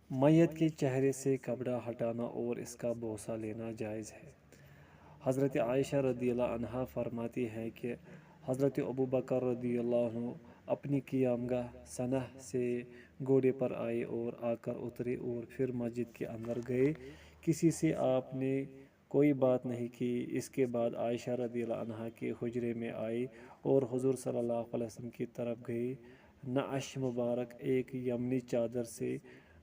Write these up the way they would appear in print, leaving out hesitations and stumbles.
میت کے چہرے سے کپڑا ہٹانا اور اس کا بوسہ لینا جائز ہے۔ حضرت عائشہ رضی اللہ عنہا فرماتی ہیں کہ حضرت ابو بکر رضی اللہ عنہ اپنی قیام گاہ سنہ سے گھوڑے پر آئے اور آ کر اترے اور پھر مسجد کے اندر گئے۔ کسی سے آپ نے کوئی بات نہیں کی۔ اس کے بعد عائشہ رضی اللہ عنہا کے حجرے میں آئے اور حضور صلی اللہ علیہ وسلم کی طرف گئے۔ نعش مبارک ایک یمنی چادر سے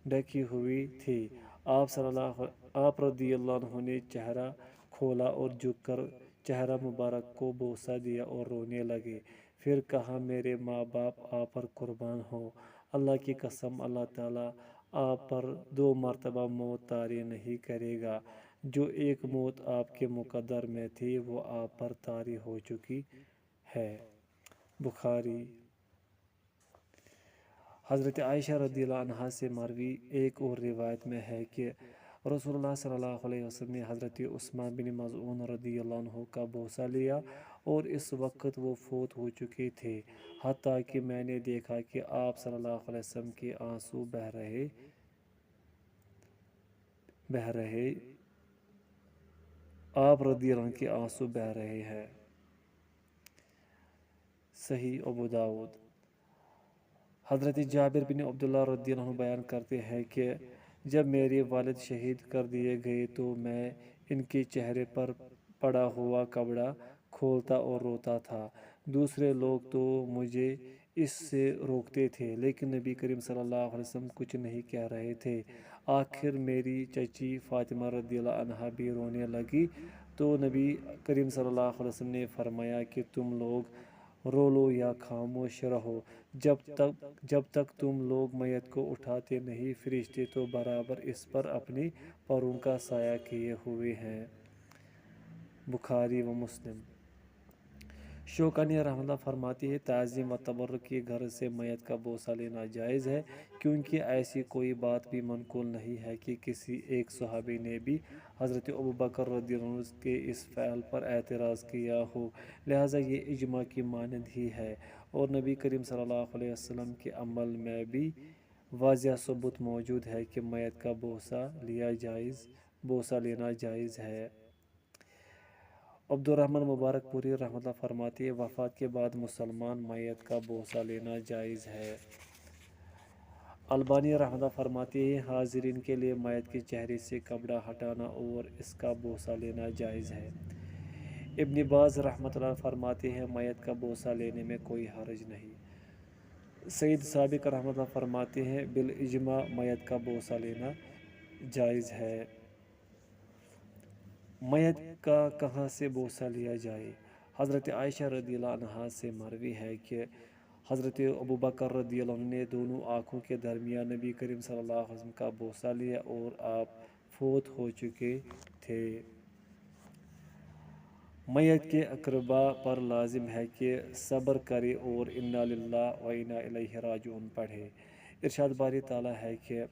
ڈھکی ہوئی تھی۔ آپ رضی اللہ عنہ نے چہرہ کھولا اور جھک کر چہرہ مبارک کو بوسہ دیا اور رونے لگے۔ پھر کہا میرے ماں باپ آپ پر قربان ہوں، اللہ کی قسم اللہ تعالیٰ آپ پر 2 مرتبہ موت طاری نہیں کرے گا۔ جو ایک موت آپ کے مقدر میں تھی وہ آپ پر طاری ہو چکی ہے۔ بخاری۔ حضرت عائشہ رضی اللہ عنہا سے مروی ایک اور روایت میں ہے کہ رسول اللہ صلی اللہ علیہ وسلم نے حضرت عثمان بن مظعون رضی اللہ عنہ کا بوسہ لیا اور اس وقت وہ فوت ہو چکے تھے، حتیٰ کہ میں نے دیکھا کہ آپ صلی اللہ علیہ وسلم کے آنسو بہہ رہے آپ رضی اللہ عنہ کے آنسو بہہ رہے ہیں۔ صحیح ابو داؤد۔ حضرت جابر بن عبداللہ رضی اللہ عنہ بیان کرتے ہیں کہ جب میرے والد شہید کر دیے گئے تو میں ان کے چہرے پر پڑا ہوا کپڑا کھولتا اور روتا تھا۔ دوسرے لوگ تو مجھے اس سے روکتے تھے، لیکن نبی کریم صلی اللہ علیہ وسلم کچھ نہیں کہہ رہے تھے۔ آخر میری چچی فاطمہ رضی اللہ عنہا بھی رونے لگی تو نبی کریم صلی اللہ علیہ وسلم نے فرمایا کہ تم لوگ رو لو یا خاموش رہو، جب تک تم لوگ میت کو اٹھاتے نہیں، فرشتے تو برابر اس پر اپنے پروں کا سایہ کیے ہوئے ہیں۔ بخاری و مسلم۔ شوکانی رحمۃ اللہ فرماتی ہے تعظیم و تبرک کی غرض سے میت کا بوسہ لینا جائز ہے، کیونکہ ایسی کوئی بات بھی منقول نہیں ہے کہ کسی ایک صحابی نے بھی حضرت ابو بکر رضی اللہ عنہ کے اس فعل پر اعتراض کیا ہو، لہٰذا یہ اجماع کی مانند ہی ہے، اور نبی کریم صلی اللہ علیہ وسلم کے عمل میں بھی واضح ثبوت موجود ہے کہ میت کا بوسہ لینا جائز ہے۔ عبدالرحمن مبارک پوری رحمۃ اللہ فرماتی ہے وفات کے بعد مسلمان میت کا بوسہ لینا جائز ہے۔ البانی رحمۃ اللہ فرماتے ہیں حاضرین کے لیے میت کے چہرے سے کپڑا ہٹانا اور اس کا بوسہ لینا جائز ہے۔ ابن باز رحمۃ اللہ فرماتے ہیں میت کا بوسہ لینے میں کوئی حرج نہیں۔ سید سابق رحمۃ اللہ فرماتے ہیں بالاجماع میت کا بوسہ لینا جائز ہے۔ میت کا کہاں سے بوسہ لیا جائے؟ حضرت عائشہ رضی اللہ عنہا سے مروی ہے کہ حضرت ابو بکر رضی اللہ عنہ نے دونوں آنکھوں کے درمیان نبی کریم صلی اللہ علیہ وسلم کا بوسہ لیا اور آپ فوت ہو چکے تھے۔ میت کے اقربا پر لازم ہے کہ صبر کرے اور انا للہ و انا الیہ راجعون پڑھے۔ ارشاد باری تعالیٰ ہے کہ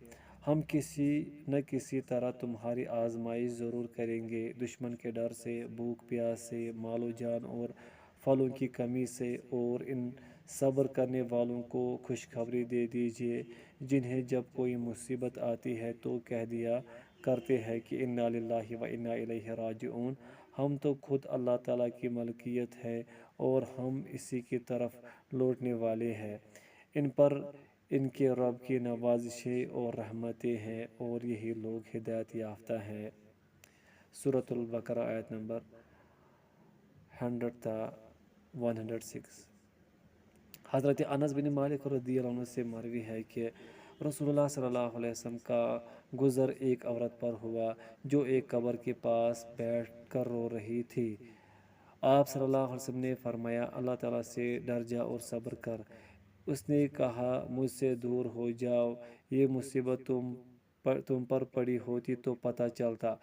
ہم کسی نہ کسی طرح تمہاری آزمائش ضرور کریں گے، دشمن کے ڈر سے، بھوک پیاس سے، مال و جان اور پھلوں کی کمی سے، اور ان صبر کرنے والوں کو خوشخبری دے دیجیے جنہیں جب کوئی مصیبت آتی ہے تو کہہ دیا کرتے ہیں کہ انا للہ و انا الیہ راجعون، ہم تو خود اللہ تعالیٰ کی ملکیت ہے اور ہم اسی کی طرف لوٹنے والے ہیں۔ ان پر ان کے رب کی نوازشیں اور رحمتیں ہیں اور یہی لوگ ہدایت یافتہ ہیں۔ سورۃ البقرہ آیت نمبر 100 تا 106۔ حضرت انس بن مالک رضی اللہ عنہ سے مروی ہے کہ رسول اللہ صلی اللہ علیہ وسلم کا گزر ایک عورت پر ہوا جو ایک قبر کے پاس بیٹھ کر رو رہی تھی۔ آپ صلی اللہ علیہ وسلم نے فرمایا اللہ تعالیٰ سے ڈر جا اور صبر کر۔ اس نے کہا مجھ سے دور ہو جاؤ، یہ مصیبت تم پر پڑی ہوتی تو پتہ چلتا۔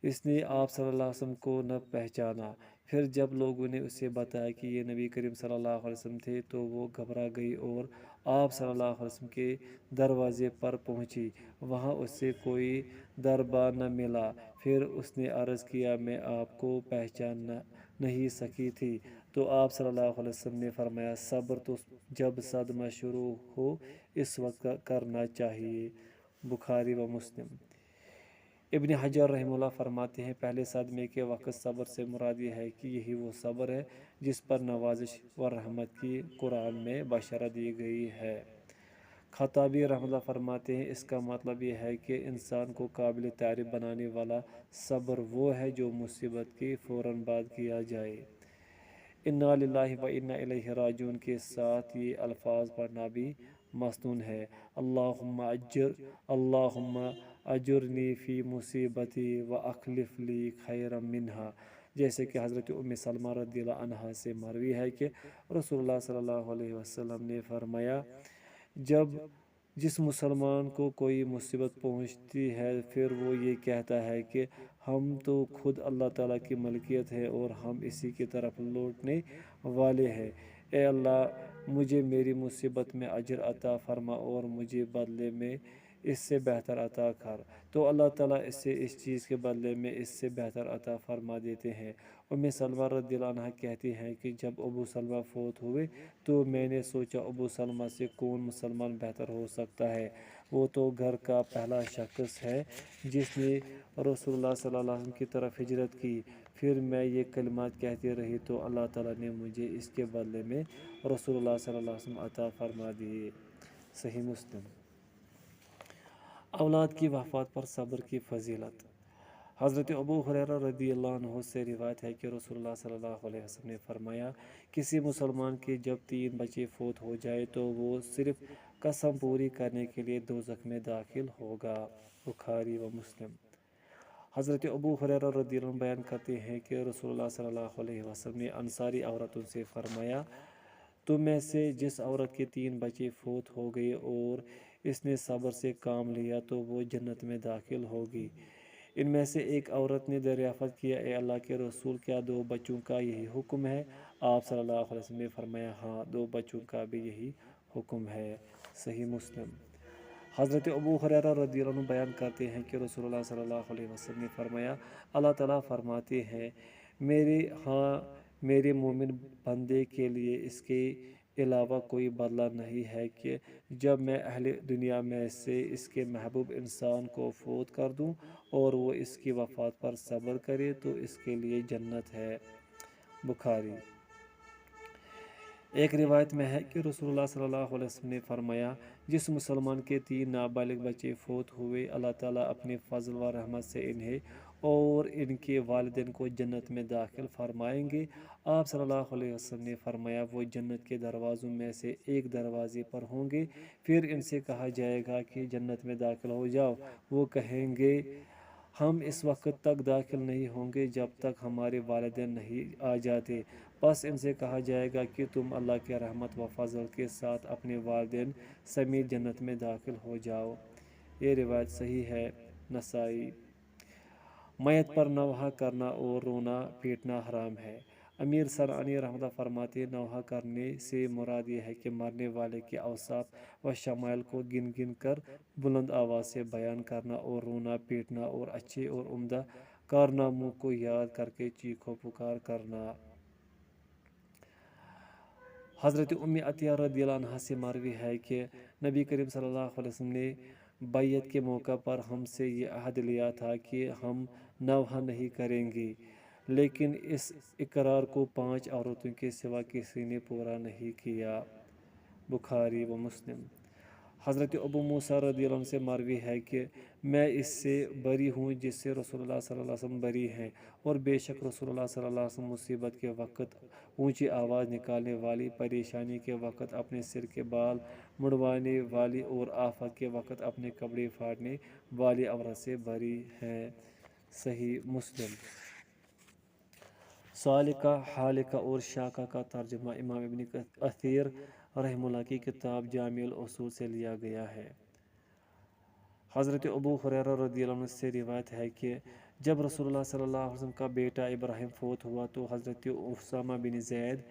اس نے آپ صلی اللہ علیہ وسلم کو نہ پہچانا۔ پھر جب لوگوں نے اسے بتایا کہ یہ نبی کریم صلی اللہ علیہ وسلم تھے تو وہ گھبرا گئی اور آپ صلی اللہ علیہ وسلم کے دروازے پر پہنچی، وہاں اسے کوئی دربا نہ ملا۔ پھر اس نے عرض کیا میں آپ کو پہچان نہیں سکی تھی، تو آپ صلی اللہ علیہ وسلم نے فرمایا صبر تو جب صدمہ شروع ہو اس وقت کرنا چاہیے۔ بخاری و مسلم۔ ابن حجر رحمہ اللہ فرماتے ہیں پہلے صدمے کے وقت صبر سے مراد یہ ہے کہ یہی وہ صبر ہے جس پر نوازش و رحمت کی قرآن میں بشارت دی گئی ہے۔ خطابی رحمہ اللہ فرماتے ہیں اس کا مطلب یہ ہے کہ انسان کو قابل تعریف بنانے والا صبر وہ ہے جو مصیبت کی فوراً بعد کیا جائے۔ انا للہ و انا الیہ راجعون کے ساتھ یہ الفاظ پڑھنا بھی مسنون ہے۔ اللہم اجرنی فی مصیبتی و اخلف لی خیرا منہا، جیسے کہ حضرت ام سلمہ رضی اللہ عنہا سے مروی ہے کہ رسول اللہ صلی اللہ علیہ وسلم نے فرمایا جس مسلمان کو کوئی مصیبت پہنچتی ہے پھر وہ یہ کہتا ہے کہ ہم تو خود اللہ تعالیٰ کی ملکیت ہے اور ہم اسی کی طرف لوٹنے والے ہیں، اے اللہ مجھے میری مصیبت میں اجر عطا فرما اور مجھے بدلے میں اس سے بہتر عطا کر، تو اللہ تعالیٰ اسے اس چیز کے بدلے میں اس سے بہتر عطا فرما دیتے ہیں۔ ام سلمہ رضی اللہ عنہ کہتی ہیں کہ جب ابو سلمہ فوت ہوئے تو میں نے سوچا ابو سلمہ سے کون مسلمان بہتر ہو سکتا ہے، وہ تو گھر کا پہلا شخص ہے جس نے رسول اللہ صلی اللہ علیہ وسلم کی طرف ہجرت کی۔ پھر میں یہ کلمات کہتی رہی تو اللہ تعالیٰ نے مجھے اس کے بدلے میں رسول اللہ صلی اللہ علیہ وسلم عطا فرما دیے۔ صحیح مسلم۔ اولاد کی وفات پر صبر کی فضیلت۔ حضرت ابو ہریرہ رضی اللہ عنہ سے روایت ہے کہ رسول اللہ صلی اللہ علیہ وسلم نے فرمایا کسی مسلمان کے جب 3 بچے فوت ہو جائے تو وہ صرف قسم پوری کرنے کے لیے دوزخ میں داخل ہوگا۔ بخاری و مسلم۔ حضرت ابو ہریرہ رضی اللہ عنہ بیان کرتے ہیں کہ رسول اللہ صلی اللہ علیہ وسلم نے انصاری عورتوں سے فرمایا تم میں سے جس عورت کے 3 بچے فوت ہو گئے اور اس نے صبر سے کام لیا تو وہ جنت میں داخل ہوگی۔ ان میں سے ایک عورت نے دریافت کیا اے اللہ کے رسول کیا 2 بچوں کا یہی حکم ہے؟ آپ صلی اللہ علیہ وسلم نے فرمایا ہاں 2 بچوں کا بھی یہی حکم ہے۔ صحیح مسلم۔ حضرت ابو ہریرہ رضی اللہ عنہ بیان کرتے ہیں کہ رسول اللہ صلی اللہ علیہ وسلم نے فرمایا اللہ تعالیٰ فرماتے ہیں میرے مومن بندے کے لیے اس کے علاوہ کوئی بدلہ نہیں ہے کہ جب میں اہل دنیا میں سے اس کے محبوب انسان کو فوت کر دوں اور وہ اس کی وفات پر صبر کرے تو اس کے لیے جنت ہے۔ بخاری۔ ایک روایت میں ہے کہ رسول اللہ صلی اللہ علیہ وسلم نے فرمایا جس مسلمان کے 3 نابالغ بچے فوت ہوئے اللہ تعالیٰ اپنے فضل و رحمت سے انہیں اور ان کے والدین کو جنت میں داخل فرمائیں گے۔ آپ صلی اللہ علیہ وسلم نے فرمایا وہ جنت کے دروازوں میں سے ایک دروازے پر ہوں گے، پھر ان سے کہا جائے گا کہ جنت میں داخل ہو جاؤ، وہ کہیں گے ہم اس وقت تک داخل نہیں ہوں گے جب تک ہمارے والدین نہیں آ جاتے، بس ان سے کہا جائے گا کہ تم اللہ کے رحمت و فضل کے ساتھ اپنے والدین سمیت جنت میں داخل ہو جاؤ۔ یہ روایت صحیح ہے۔ نسائی۔ میت پر نوحہ کرنا اور رونا پیٹنا حرام ہے۔ امیر صنعانی رحمہ اللہ فرماتے ہیں نوحہ کرنے سے مراد یہ ہے کہ مرنے والے کے اوصاف و شمائل کو گن گن کر بلند آواز سے بیان کرنا اور رونا پیٹنا اور اچھے اور عمدہ کارناموں کو یاد کر کے چیخ و پکار کرنا۔ حضرت ام عطیہ رضی اللہ عنہا سے مروی ہے کہ نبی کریم صلی اللہ علیہ وسلم نے بیعت کے موقع پر ہم سے یہ عہد لیا تھا کہ ہم نوحہ نہیں کریں گے، لیکن اس اقرار کو 5 عورتوں کے سوا کسی نے پورا نہیں کیا۔ بخاری و مسلم۔ حضرت ابو موسیٰ رضی اللہ عنہ سے مروی ہے کہ میں اس سے بری ہوں جس سے رسول اللہ صلی اللہ علیہ وسلم بری ہیں، اور بے شک رسول اللہ صلی اللہ علیہ وسلم مصیبت کے وقت اونچی آواز نکالنے والی، پریشانی کے وقت اپنے سر کے بال مڑوانے والی اور آفت کے وقت اپنے کپڑے پھاڑنے والی عورت سے بری ہیں۔ صحیح مسلم۔ سالکہ، حالکہ اور شاکہ کا ترجمہ امام ابن کثیر رحمہ اللہ کی کتاب جامع الاصول سے لیا گیا ہے۔ حضرت ابو ہریرہ رضی اللہ عنہ سے روایت ہے کہ جب رسول اللہ صلی اللہ علیہ وسلم کا بیٹا ابراہیم فوت ہوا تو حضرت اسامہ بن زید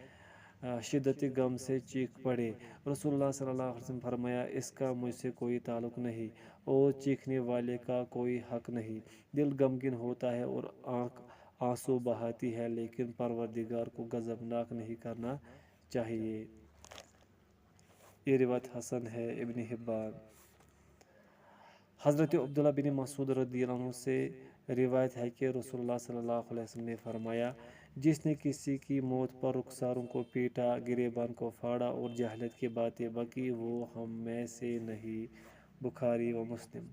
شدت غم سے چیخ پڑے۔ رسول اللہ صلی اللہ علیہ وسلم فرمایا اس کا مجھ سے کوئی تعلق نہیں اور چیخنے والے کا کوئی حق نہیں۔ دل غمگین ہوتا ہے اور آنکھ آنسو بہاتی ہے لیکن پروردگار کو غضبناک نہیں کرنا چاہیے۔ یہ روایت حسن ہے۔ ابن حبان۔ حضرت عبداللہ بن مسعود رضی اللہ عنہ سے روایت ہے کہ رسول اللہ صلی اللہ علیہ وسلم نے فرمایا، جس نے کسی کی موت پر رخساروں کو پیٹا، گریبان کو پھاڑا اور جہالت کی باتیں بکی، وہ ہم میں سے نہیں۔ بخاری و مسلم۔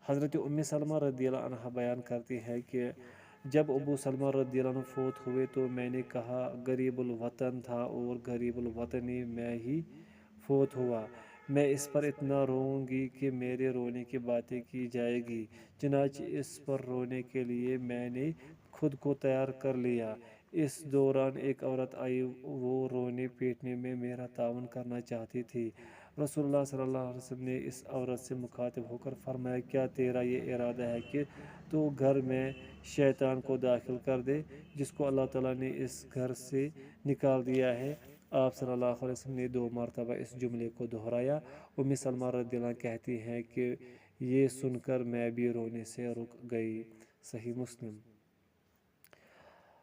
حضرت ام سلمہ رضی اللہ عنہ بیان کرتی ہے کہ جب ابو سلمہ رضی اللہ عنہ فوت ہوئے تو میں نے کہا، غریب الوطن تھا اور غریب الوطنی میں ہی فوت ہوا، میں اس پر اتنا روؤں گی کہ میرے رونے کی باتیں کی جائے گی۔ چنانچہ اس پر رونے کے لیے میں نے خود کو تیار کر لیا۔ اس دوران ایک عورت آئی، وہ رونے پیٹنے میں میرا تعاون کرنا چاہتی تھی۔ رسول اللہ صلی اللہ علیہ وسلم نے اس عورت سے مخاطب ہو کر فرمایا، کیا تیرا یہ ارادہ ہے کہ تو گھر میں شیطان کو داخل کر دے، جس کو اللہ تعالیٰ نے اس گھر سے نکال دیا ہے؟ آپ صلی اللہ علیہ وسلم نے 2 مرتبہ اس جملے کو دہرایا۔ ام سلمہ رضی اللہ عنہ کہتی ہیں کہ یہ سن کر میں بھی رونے سے رک گئی۔ صحیح مسلم۔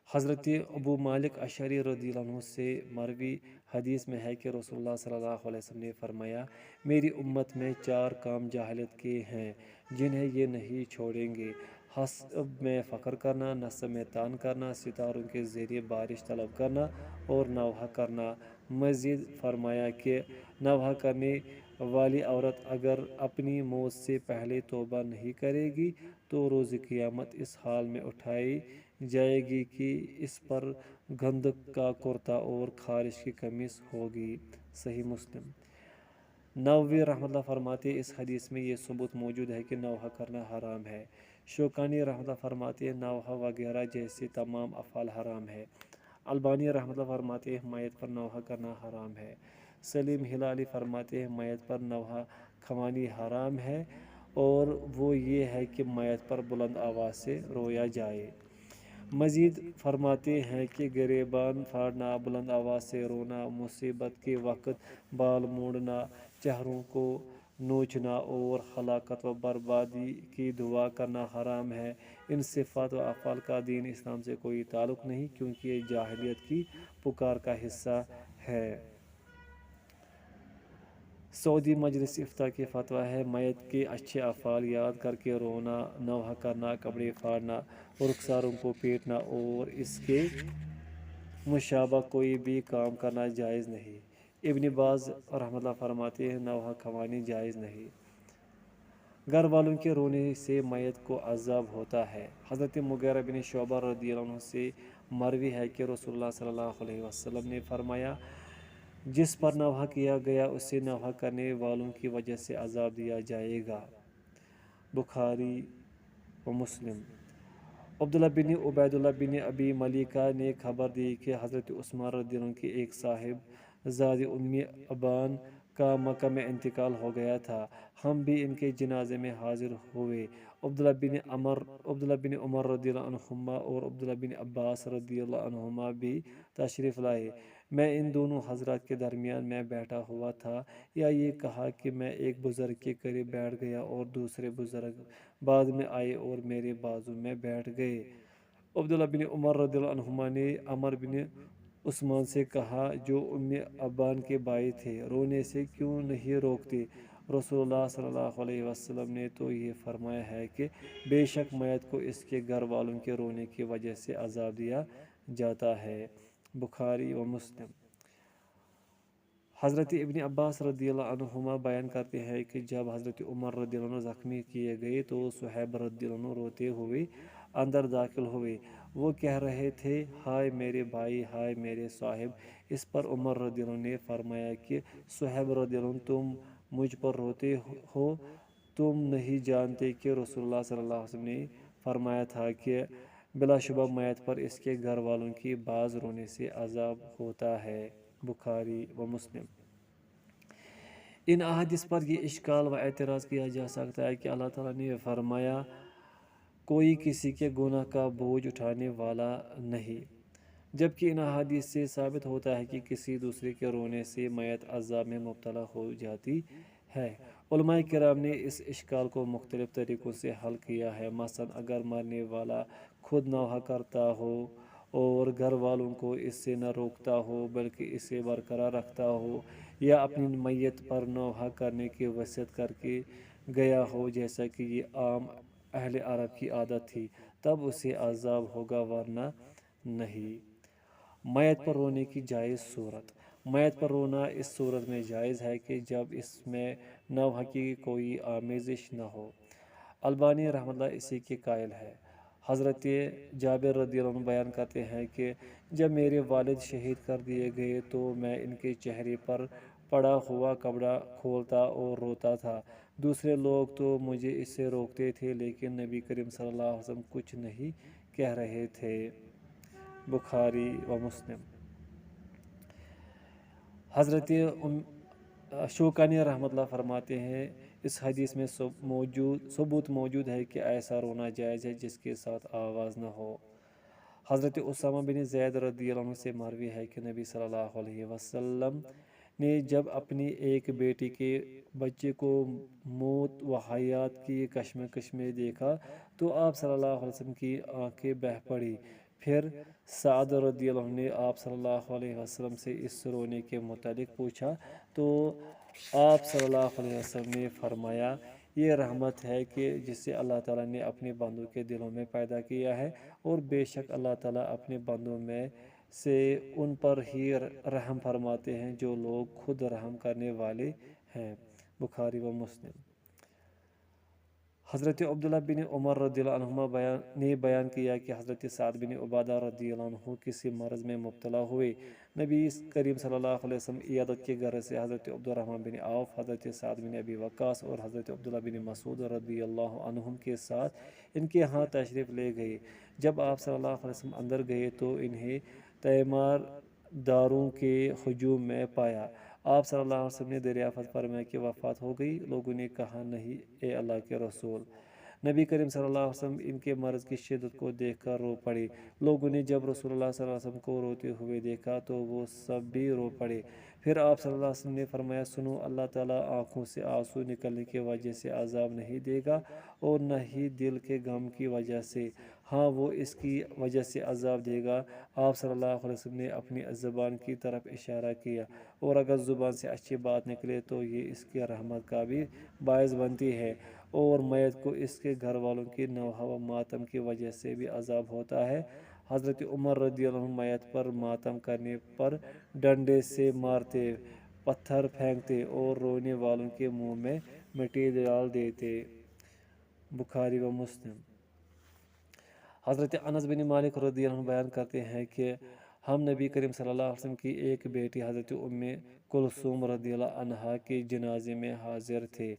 حضرت ابو مالک اشعری رضی اللہ عنہ سے مروی حدیث میں ہے کہ رسول اللہ صلی اللہ علیہ وسلم نے فرمایا، میری امت میں 4 کام جاہلیت کے ہیں جنہیں یہ نہیں چھوڑیں گے: حسب میں فخر کرنا، نسب میں طعن کرنا، ستاروں کے ذریعے بارش طلب کرنا اور نوحہ کرنا۔ مزید فرمایا کہ نوحہ کرنے والی عورت اگر اپنی موت سے پہلے توبہ نہیں کرے گی تو روز قیامت اس حال میں اٹھائی جائے گی کہ اس پر گندک کا کرتا اور خارش کی قمیص ہوگی۔ صحیح مسلم۔ نووی رحمۃ اللہ فرماتے ہیں، اس حدیث میں یہ ثبوت موجود ہے کہ نوحہ کرنا حرام ہے۔ شوکانی رحمۃ اللہ فرماتے ہیں، نوحہ وغیرہ جیسے تمام افعال حرام ہے۔ البانی رحمۃ اللہ فرماتے ہیں، میت پر نوحہ کرنا حرام ہے۔ سلیم ہلالی فرماتے ہیں، میت پر نوحہ خوانی حرام ہے، اور وہ یہ ہے کہ میت پر بلند آواز سے رویا جائے۔ مزید فرماتے ہیں کہ گریبان پھاڑنا، بلند آواز سے رونا، مصیبت کے وقت بال موڑنا، چہروں کو نوچنا اور ہلاکت و بربادی کی دعا کرنا حرام ہے۔ ان صفات و افعال کا دین اسلام سے کوئی تعلق نہیں، کیونکہ یہ جاہلیت کی پکار کا حصہ ہے۔ سعودی مجلس افتاء کی فتویٰ ہے، میت کے اچھے افعال یاد کر کے رونا، نوحہ کرنا، کپڑے پھاڑنا، رخساروں کو پیٹنا اور اس کے مشابہ کوئی بھی کام کرنا جائز نہیں۔ ابن باز رحمۃ اللہ فرماتے ہیں، نوحہ خوانی جائز نہیں۔ گھر والوں کے رونے سے میت کو عذاب ہوتا ہے۔ حضرت مغیرہ بن شعبہ رضی اللہ عنہ سے مروی ہے کہ رسول اللہ صلی اللہ علیہ وسلم نے فرمایا، جس پر نوحہ کیا گیا اسے نوحہ کرنے والوں کی وجہ سے عذاب دیا جائے گا۔ بخاری و مسلم۔ عبداللہ بن عبیداللہ بن ابی ملیکہ نے خبر دی کہ حضرت عثمان رضی اللہ عنہ کے ایک صاحب زاد ام ابان کا مکہ میں انتقال ہو گیا تھا، ہم بھی ان کے جنازے میں حاضر ہوئے۔ عبداللہ بن عمر رضی اللہ عنہما اور عبداللہ بن عباس رضی اللہ عنہما بھی تشریف لائے۔ میں ان دونوں حضرات کے درمیان میں بیٹھا ہوا تھا، یا یہ کہا کہ میں ایک بزرگ کے قریب بیٹھ گیا اور دوسرے بزرگ بعد میں آئے اور میرے بازو میں بیٹھ گئے۔ عبداللہ بن عمر رضی اللہ عنہما نے عمر بن عثمان سے کہا، جو ام ابان کے بھائی تھے، رونے سے کیوں نہیں روکتے؟ رسول اللہ صلی اللہ علیہ وسلم نے تو یہ فرمایا ہے کہ بے شک میت کو اس کے گھر والوں کے رونے کی وجہ سے عذاب دیا جاتا ہے۔ بخاری و مسلم۔ حضرت ابن عباس رضی اللہ عنہما بیان کرتے ہیں کہ جب حضرت عمر رضی اللہ عنہ زخمی کیے گئے تو صہیب رضی اللہ عنہ روتے ہوئے اندر داخل ہوئے۔ وہ کہہ رہے تھے، ہائے میرے بھائی، ہائے میرے صاحب۔ اس پر عمر رضی اللہ عنہ نے فرمایا کہ صہیب رضی اللہ عنہ، تم مجھ پر روتے ہو، تم نہیں جانتے کہ رسول اللہ صلی اللہ علیہ وسلم نے فرمایا تھا کہ بلا شبہ میت پر اس کے گھر والوں کی بعض رونے سے عذاب ہوتا ہے۔ بخاری و مسلم۔ ان احادیث پر یہ اشکال و اعتراض کیا جا سکتا ہے کہ اللہ تعالیٰ نے فرمایا، کوئی کسی کے گناہ کا بوجھ اٹھانے والا نہیں، جبکہ ان احادیث سے ثابت ہوتا ہے کہ کسی دوسرے کے رونے سے میت عذاب میں مبتلا ہو جاتی ہے۔ علماء کرام نے اس اشکال کو مختلف طریقوں سے حل کیا ہے۔ مثلا اگر مرنے والا خود نوحہ کرتا ہو اور گھر والوں کو اس سے نہ روکتا ہو بلکہ اسے برقرار رکھتا ہو، یا اپنی میت پر نوحہ کرنے کی وصیت کر کے گیا ہو جیسا کہ یہ عام اہل عرب کی عادت تھی تب اسے عذاب ہوگا ورنہ نہیں۔ میت پر رونے کی جائز صورت۔ میت پر رونا اس صورت میں جائز ہے کہ جب اس میں نوحہ کی کوئی آمیزش نہ ہو۔ البانی رحمۃ اللہ اسی کے قائل ہے۔ حضرت جابر رضی اللہ عنہ بیان کرتے ہیں کہ جب میرے والد شہید کر دیے گئے تو میں ان کے چہرے پر پڑا ہوا کپڑا کھولتا اور روتا تھا۔ دوسرے لوگ تو مجھے اس سے روکتے تھے لیکن نبی کریم صلی اللہ علیہ وسلم کچھ نہیں کہہ رہے تھے۔ بخاری و مسلم۔ حضرت شوکانی رحمۃ اللہ فرماتے ہیں اس حدیث میں ثبوت موجود ہے کہ ایسا رونا جائز ہے جس کے ساتھ آواز نہ ہو۔ حضرت اسامہ بن زید رضی اللہ عنہ سے مروی ہے کہ نبی صلی اللہ علیہ وسلم نے جب اپنی ایک بیٹی کے بچے کو موت و حیات کی کشمکش میں دیکھا تو آپ صلی اللہ علیہ وسلم کی آنکھیں بہہ پڑی۔ پھر سعد رضی اللہ عنہ نے آپ صلی اللہ علیہ وسلم سے اس رونے کے متعلق پوچھا تو آپ صلی اللہ علیہ وسلم نے فرمایا یہ رحمت ہے کہ جسے اللہ تعالیٰ نے اپنے بندوں کے دلوں میں پیدا کیا ہے اور بے شک اللہ تعالیٰ اپنے بندوں میں سے ان پر ہی رحم فرماتے ہیں جو لوگ خود رحم کرنے والے ہیں۔ بخاری و مسلم۔ حضرت عبداللہ بن عمر رضی اللہ عنہما نے بیان کیا کہ حضرت سعد بن عبادہ رضی اللہ عنہ کسی مرض میں مبتلا ہوئے۔ نبی کریم صلی اللہ علیہ وسلم عیادت کے غرض سے حضرت عبدالرحمن بن عوف، حضرت سعد بن ابی وقاص اور حضرت عبداللہ بن مسعود رضی اللہ عنہم کے ساتھ ان کے ہاں تشریف لے گئے۔ جب آپ صلی اللہ علیہ وسلم اندر گئے تو انہیں تیمار داروں کے ہجوم میں پایا۔ آپ صلی اللہ علیہ وسلم نے دریافت فرمایا کہ وفات ہو گئی؟ لوگوں نے کہا نہیں اے اللہ کے رسول۔ نبی کریم صلی اللہ علیہ وسلم ان کے مرض کی شدت کو دیکھ کر رو پڑے۔ لوگوں نے جب رسول اللہ صلی اللہ علیہ وسلم کو روتے ہوئے دیکھا تو وہ سب بھی رو پڑے۔ پھر آپ صلی اللہ علیہ وسلم نے فرمایا سنو، اللہ تعالیٰ آنکھوں سے آنسو نکلنے کی وجہ سے عذاب نہیں دے گا اور نہ ہی دل کے غم کی وجہ سے، ہاں وہ اس کی وجہ سے عذاب دے گا۔ آپ صلی اللہ علیہ وسلم نے اپنی زبان کی طرف اشارہ کیا اور اگر زبان سے اچھی بات نکلے تو یہ اس کی رحمت کا بھی باعث بنتی ہے اور میت کو اس کے گھر والوں کی نوحہ و ماتم کی وجہ سے بھی عذاب ہوتا ہے۔ حضرت عمر رضی اللہ عنہ میت پر ماتم کرنے پر ڈنڈے سے مارتے، پتھر پھینکتے اور رونے والوں کے منہ میں مٹی ڈال دیتے۔ بخاری و مسلم۔ حضرت انس بن مالک رضی اللہ عنہ بیان کرتے ہیں کہ ہم نبی کریم صلی اللہ علیہ وسلم کی ایک بیٹی حضرت ام کلثوم رضی اللہ عنہا کے جنازے میں حاضر تھے۔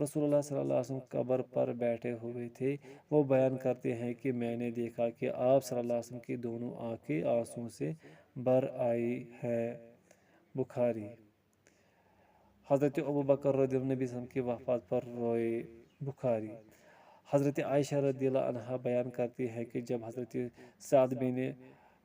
رسول اللہ صلی اللہ علیہ وسلم قبر پر بیٹھے ہوئے تھے۔ وہ بیان کرتے ہیں کہ میں نے دیکھا کہ آپ صلی اللہ علیہ وسلم کی دونوں آنکھیں آنسوں سے بھر آئی ہے۔ بخاری۔ حضرت ابوبکر رضی اللہ عنہ نبی صلی اللہ علیہ وسلم کی وفات پر روئے۔ بخاری۔ حضرت عائشہ رضی اللہ عنہا بیان کرتی ہے کہ جب حضرت سعد بن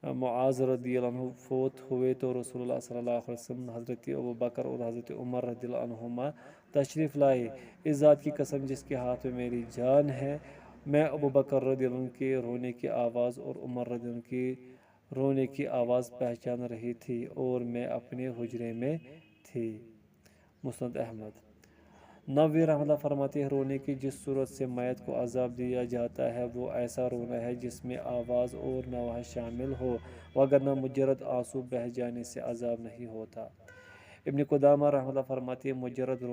معاذ رضی اللہ عنہ فوت ہوئے تو رسول اللہ صلی اللہ علیہ وسلم، حضرت ابوبکر اور حضرت عمر رضی اللہ عنہما تشریف لائے۔ اس ذات کی قسم جس کے ہاتھ میں میری جان ہے، میں ابوبکر رضی اللہ عنہ کے رونے کی آواز اور عمر رضی اللہ عنہ کی رونے کی آواز پہچان رہی تھی اور میں اپنے حجرے میں تھی۔ مسند احمد۔ نووی رحمۃ اللہ فرماتے ہیں رونے کی جس صورت سے میت کو عذاب دیا جاتا ہے وہ ایسا رونا ہے جس میں آواز اور نوحہ شامل ہو، وگرنہ مجرد آنسو بہہ جانے سے عذاب نہیں ہوتا۔ ابن قدامہ رحمۃ اللہ فرماتے ہیں مجرد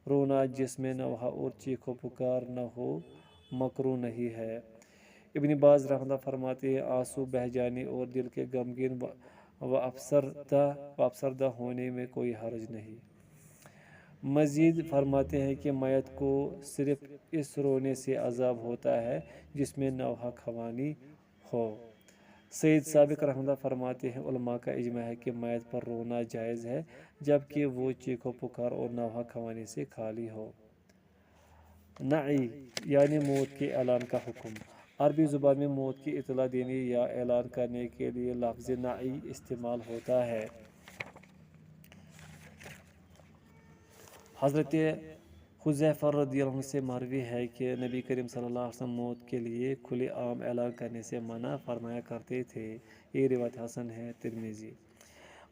رونا جس میں نوحہ اور چیخ و پکار نہ ہو مکروہ نہیں ہے۔ ابن باز رحمۃ اللہ فرماتے ہیں آنسو بہہ جانے اور دل کے غمگین و افسردہ ہونے میں کوئی حرج نہیں۔ مزید فرماتے ہیں کہ میت کو صرف اس رونے سے عذاب ہوتا ہے جس میں نوحہ خوانی ہو۔ سید سابق رحمۃ اللہ فرماتے ہیں علماء کا اجماع ہے کہ میت پر رونا جائز ہے جبکہ وہ چیخ و پکار اور نوحہ خوانی سے خالی ہو۔ نعی یعنی موت کے اعلان کا حکم۔ عربی زبان میں موت کی اطلاع دینے یا اعلان کرنے کے لیے لفظ نعی استعمال ہوتا ہے۔ حضرت حذیفہ رضی اللہ عنہ سے مروی ہے کہ نبی کریم صلی اللہ علیہ وسلم موت کے لیے کھلے عام اعلان کرنے سے منع فرمایا کرتے تھے۔ یہ روایت حسن ہے۔ ترمذی۔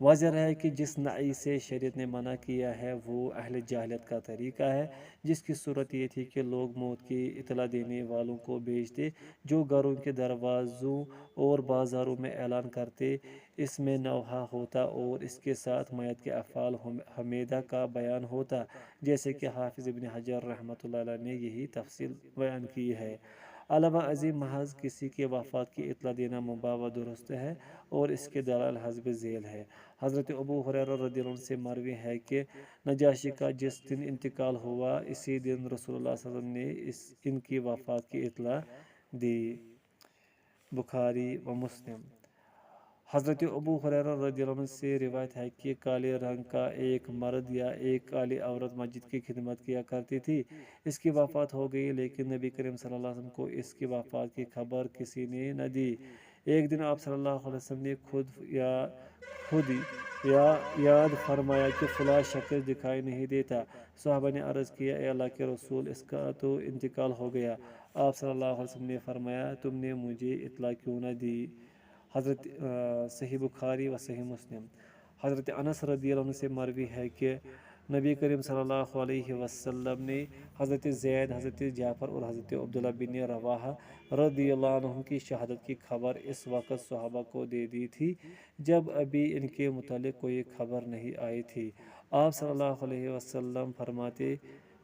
واضح ہے کہ جس نئی سے شریعت نے منع کیا ہے وہ اہل جاہلیت کا طریقہ ہے، جس کی صورت یہ تھی کہ لوگ موت کی اطلاع دینے والوں کو بھیجتے جو گھروں کے دروازوں اور بازاروں میں اعلان کرتے، اس میں نوحہ ہوتا اور اس کے ساتھ میت کے افعال حمیدہ کا بیان ہوتا، جیسے کہ حافظ ابن حجر رحمۃ اللہ علیہ نے یہی تفصیل بیان کی ہے۔ علاوہ ازیں محض کسی کے وفات کی اطلاع دینا مباح و درست ہے اور اس کے دلائل حسب ذیل ہے۔ حضرت ابو ہریرہ رضی اللہ عنہ سے مروی ہے کہ نجاشی کا جس دن انتقال ہوا اسی دن رسول اللہ صلی اللہ علیہ وسلم نے ان کی وفات کی اطلاع دی۔ بخاری و مسلم۔ حضرت ابو ہریرہ رضی اللہ عنہ سے روایت ہے کہ کالے رنگ کا ایک مرد یا ایک کالی عورت مسجد کی خدمت کیا کرتی تھی، اس کی وفات ہو گئی لیکن نبی کریم صلی اللہ علیہ وسلم کو اس کی وفات کی خبر کسی نے نہ دی۔ ایک دن آپ صلی اللہ علیہ وسلم نے خود یاد فرمایا کہ فلاں شخص دکھائی نہیں دیتا۔ صحابہ نے عرض کیا، اے اللہ کے رسول، اس کا تو انتقال ہو گیا۔ آپ صلی اللہ علیہ وسلم نے فرمایا، تم نے مجھے اطلاع کیوں نہ دی؟ حضرت صحیح بخاری و صحیح مسلم۔ حضرت انس رضی اللہ عنہ سے مروی ہے کہ نبی کریم صلی اللہ علیہ وسلم نے حضرت زید، حضرت جعفر اور حضرت عبداللہ بن رواحہ رضی اللہ عنہم کی شہادت کی خبر اس وقت صحابہ کو دے دی تھی جب ابھی ان کے متعلق کوئی خبر نہیں آئی تھی۔ آپ صلی اللہ علیہ وسلم فرماتے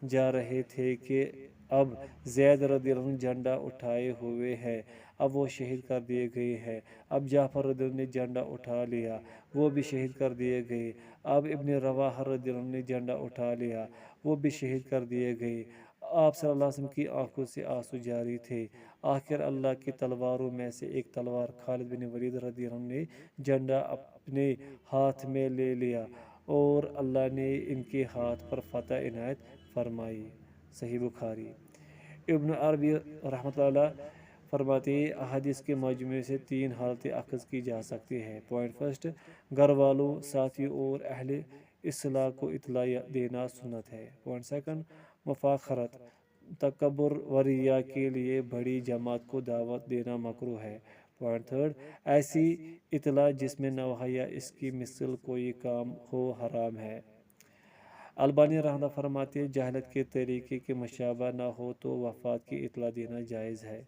جا رہے تھے کہ اب زید رضی اللہ عنہ جھنڈا اٹھائے ہوئے ہے، اب وہ شہید کر دیے گئے ہیں۔ اب جعفر رضی اللہ عنہ نے جھنڈا اٹھا لیا، وہ بھی شہید کر دیے گئے۔ اب ابن رواحہ رضی اللہ عنہ نے جھنڈا اٹھا لیا، وہ بھی شہید کر دیے گئے۔ آپ صلی اللہ علیہ وسلم کی آنکھوں سے آنسو جاری تھے۔ آخر اللہ کی تلواروں میں سے ایک تلوار خالد بن ولید رضی اللہ عنہ نے جھنڈا اپنے ہاتھ میں لے لیا اور اللہ نے ان کے ہاتھ پر فتح عنایت فرمائی۔ صحیح بخاری۔ ابن عربی رحمۃ اللہ علیہ فرماتے ہیں، احادیث کے مجموعے سے 3 حالتیں اخذ کی جا سکتی ہیں۔ پوائنٹ فرسٹ، گھر والوں، ساتھیوں اور اہل اصلاح کو اطلاع دینا سنت ہے۔ پوائنٹ سیکنڈ، مفاخرت، تکبر و ریا کے لیے بڑی جماعت کو دعوت دینا مکروہ ہے۔ پوائنٹ تھرڈ، ایسی اطلاع جس میں نوحہ یا اس کی مثل کوئی کام ہو حرام ہے۔ البانی رحمہ اللہ فرماتے ہیں، جاہلیت کے طریقے کے مشابہ نہ ہو تو وفات کی اطلاع دینا جائز ہے۔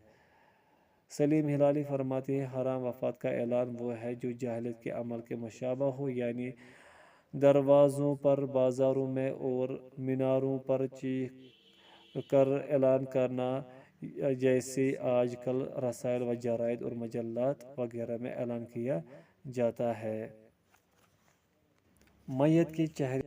سلیم ہلالی فرماتے ہیں، حرام وفات کا اعلان وہ ہے جو جاہلیت کے عمل کے مشابہ ہو، یعنی دروازوں پر، بازاروں میں اور میناروں پر چیخ کر اعلان کرنا، جیسے آج کل رسائل و جرائد اور مجلات وغیرہ میں اعلان کیا جاتا ہے۔ میت کے چہرے